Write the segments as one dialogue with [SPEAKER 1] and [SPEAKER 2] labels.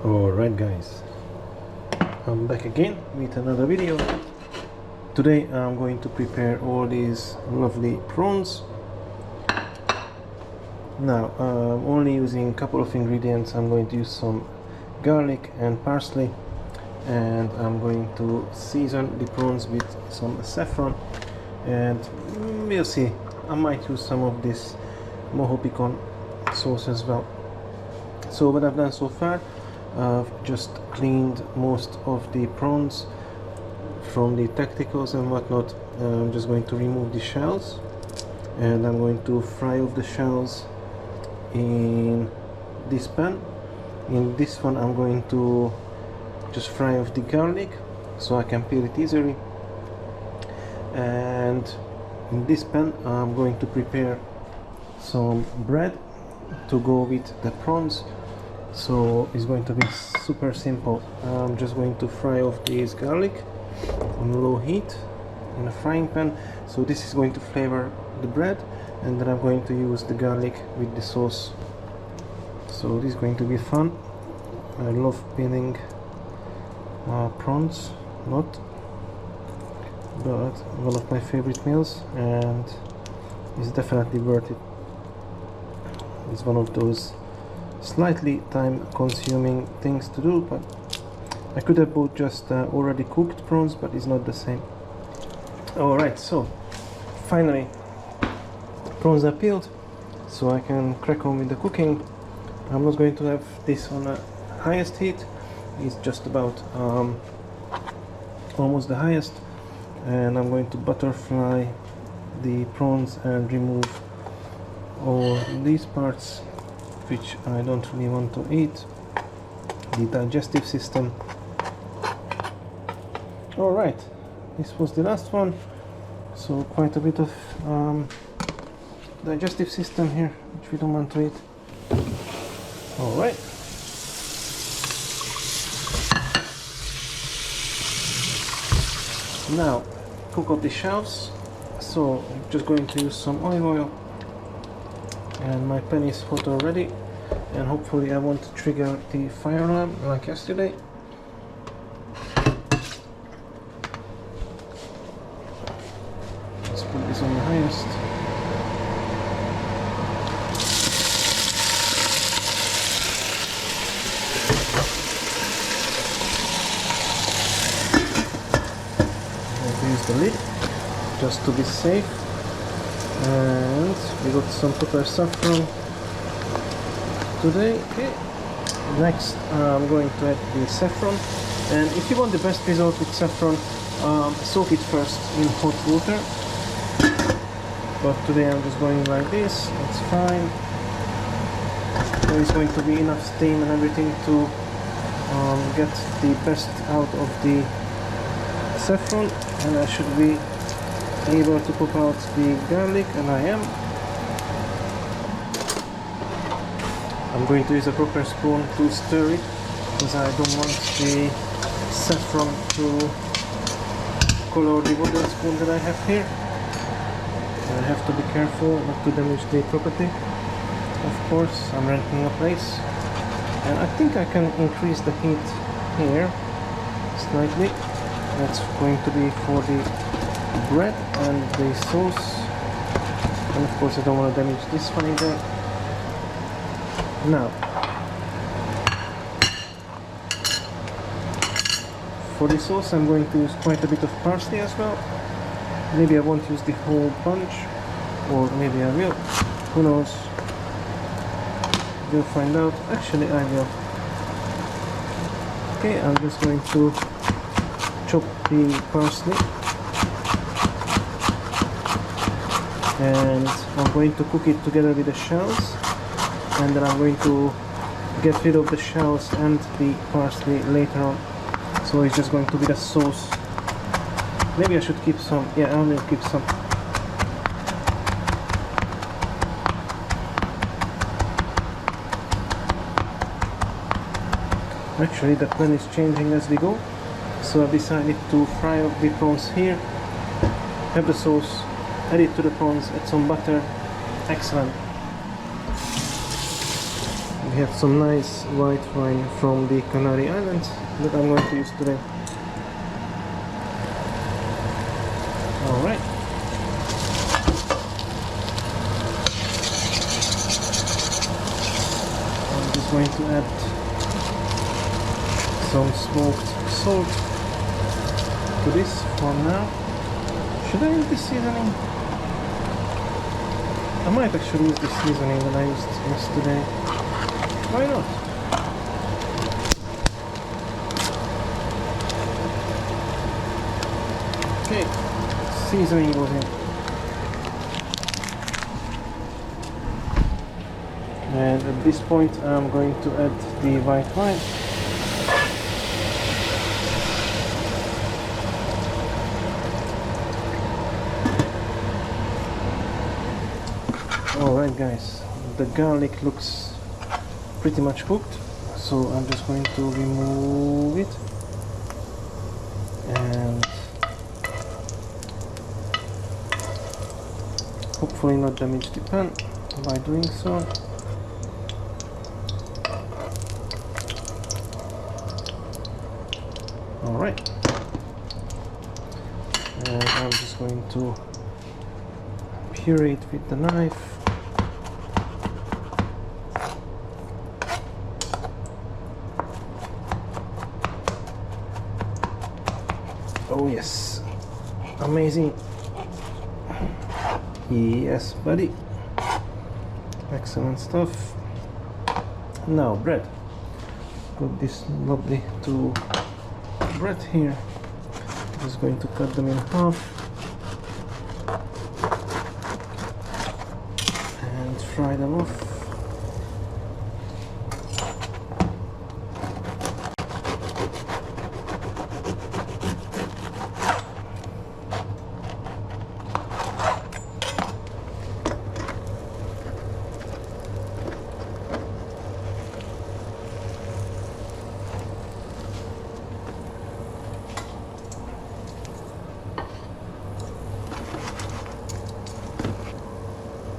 [SPEAKER 1] Alright guys, I'm back again with another video. Today I'm going to prepare all these lovely prawns. Now I'm only using a couple of ingredients. I'm going to use some garlic and parsley, and I'm going to season the prawns with some saffron, and we'll see, I might use some of this Mojo Picon sauce as well. So what I've done so far, I've just cleaned most of the prawns from the tacticals and whatnot. I'm just going to remove the shells, and I'm going to fry off the shells in this pan. In this one I'm going to just fry off the garlic so I can peel it easily, and in this pan I'm going to prepare some bread to go with the prawns. So it's going to be super simple. I'm just going to fry off this garlic on low heat in a frying pan. So this is going to flavor the bread, and then I'm going to use the garlic with the sauce. So this is going to be fun. I love peeling prawns, but one of my favorite meals, and it's definitely worth it. It's one of those slightly time consuming things to do, but I could have bought just already cooked prawns, but it's not the same. Alright, so finally prawns are peeled, so I can crack on with the cooking. I'm not going to have this on the highest heat, it's just about almost the highest, and I'm going to butterfly the prawns and remove all these parts which I don't really want to eat, the digestive system. Alright, this was the last one, so quite a bit of digestive system here which we don't want to eat. Alright, now cook up the shells. So I'm just going to use some olive oil, and my pan is hot already, and hopefully I won't trigger the fire alarm like yesterday. Let's put this on the highest. I'll use the lid just to be safe. And we got some pepper saffron today. Okay, next I'm going to add the saffron, and if you want the best result with saffron, soak it first in hot water, but today I'm just going like this. That's fine. There is going to be enough steam and everything to get the best out of the saffron, and I should be able to pop out the garlic, and I am. I'm going to use a proper spoon to stir it, because I don't want the saffron to color the wooden spoon that I have here. I have to be careful not to damage the property. Of course, I'm renting a place, and I think I can increase the heat here slightly. That's going to be for the bread and the sauce, and of course I don't want to damage this one either. Now for the sauce I'm going to use quite a bit of parsley as well. Maybe I won't use the whole bunch, or maybe I will, who knows, we'll find out. Actually I will. Okay, I'm just going to chop the parsley, and I'm going to cook it together with the shells, and then I'm going to get rid of the shells and the parsley later on. So it's just going to be the sauce. Maybe I should keep some. Yeah, I will keep some. Actually the plan is changing as we go, so I decided to fry up the prawns here, have the sauce, add it to the prawns, add some butter. Excellent. We have some nice white wine from the Canary Islands that I'm going to use today. Alright. I'm just going to add some smoked salt to this for now. Should I use this seasoning? I might actually use this seasoning that I used yesterday. Why not? Okay, seasoning goes in. And at this point I'm going to add the white wine. Alright guys, the garlic looks pretty much cooked, so I'm just going to remove it and hopefully not damage the pan by doing so. Alright, and I'm just going to puree it with the knife. Oh yes, amazing. Yes, buddy. Excellent stuff. Now bread. Put this lovely two bread here. Just going to cut them in half and fry them off.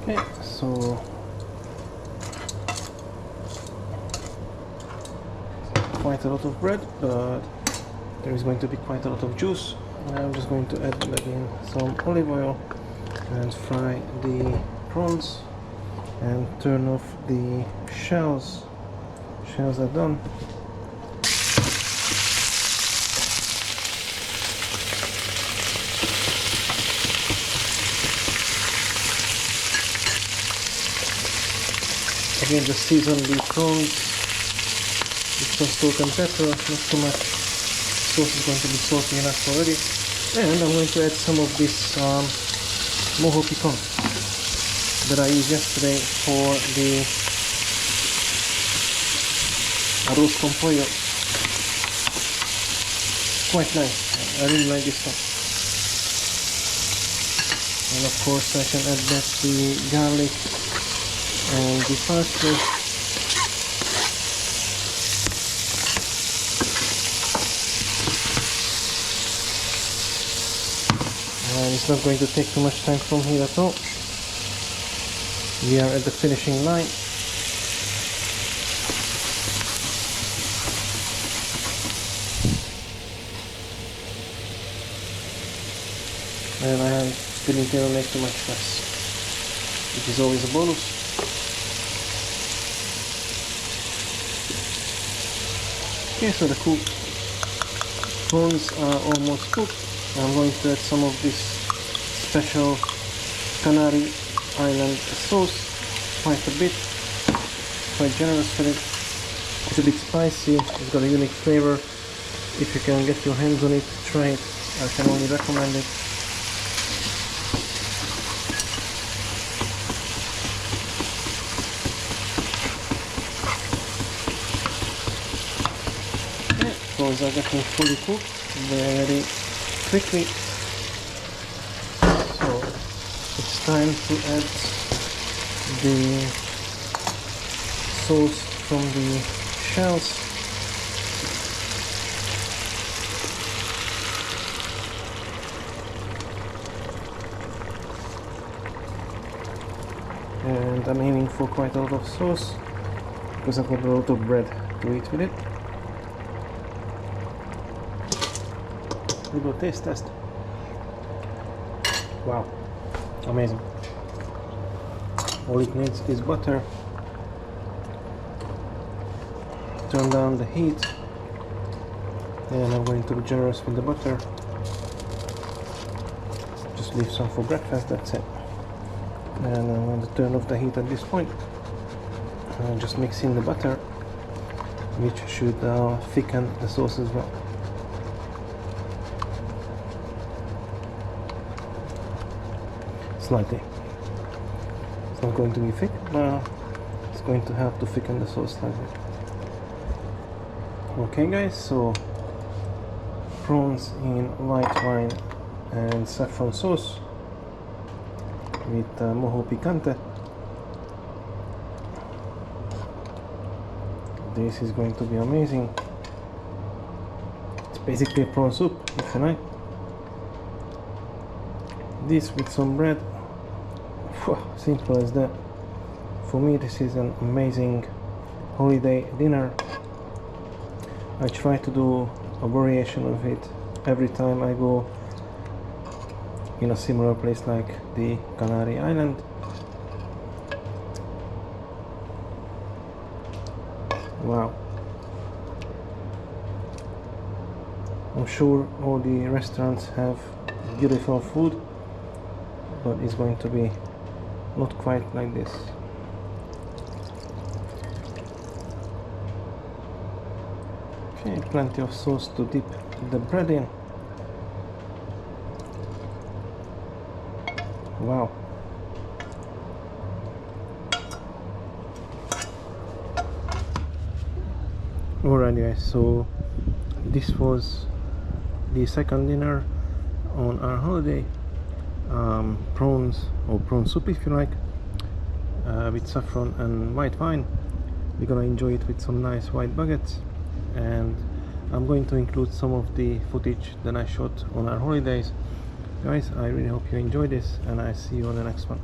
[SPEAKER 1] Okay, so quite a lot of bread, but there is going to be quite a lot of juice. I'm just going to add again some olive oil and fry the prawns and turn off the shells. Shells are done. Again, just season the prawns with some salt and pepper, not too much. Sauce is going to be salty enough already. And I'm going to add some of this Mojo Picon that I used yesterday for the arroz con pollo. Quite nice. I really like this one. And of course I can add back the garlic and the parsley. And it's not going to take too much time from here at all. We are at the finishing line. And I didn't even make too much fuss, which is always a bonus. Okay, so the prawns are almost cooked. I'm going to add some of this special Canary Island sauce, quite a bit, quite generous with it. It's a bit spicy, it's got a unique flavor. If you can get your hands on it, try it. I can only recommend it. Prawns are getting fully cooked very quickly, so it's time to add the sauce from the shells. And I'm aiming for quite a lot of sauce. because I've got a lot of bread to eat with it. Little taste test. Wow, amazing. All it needs is butter. Turn down the heat, and I'm going to be generous with the butter. Just leave some for breakfast, that's it. And I'm going to turn off the heat at this point. And just mix in the butter, which should thicken the sauce as well. Slightly. It's not going to be thick, but it's going to help to thicken the sauce slightly. Okay guys, so prawns in white wine and saffron sauce with Mojo picante. This is going to be amazing. It's basically a prawn soup, if you like. This with some bread. Simple as that. For me, this is an amazing holiday dinner. I try to do a variation of it every time I go in a similar place like the Canary Island. Wow. I'm sure all the restaurants have beautiful food, but it's going to be not quite like this. Okay, plenty of sauce to dip the bread in. Wow. Alright guys, so this was the second dinner on our holiday. Prawns, or prawn soup if you like, with saffron and white wine. We're gonna enjoy it with some nice white baguettes, and I'm going to include some of the footage that I shot on our holidays. Guys, I really hope you enjoyed this, and I see you on the next one.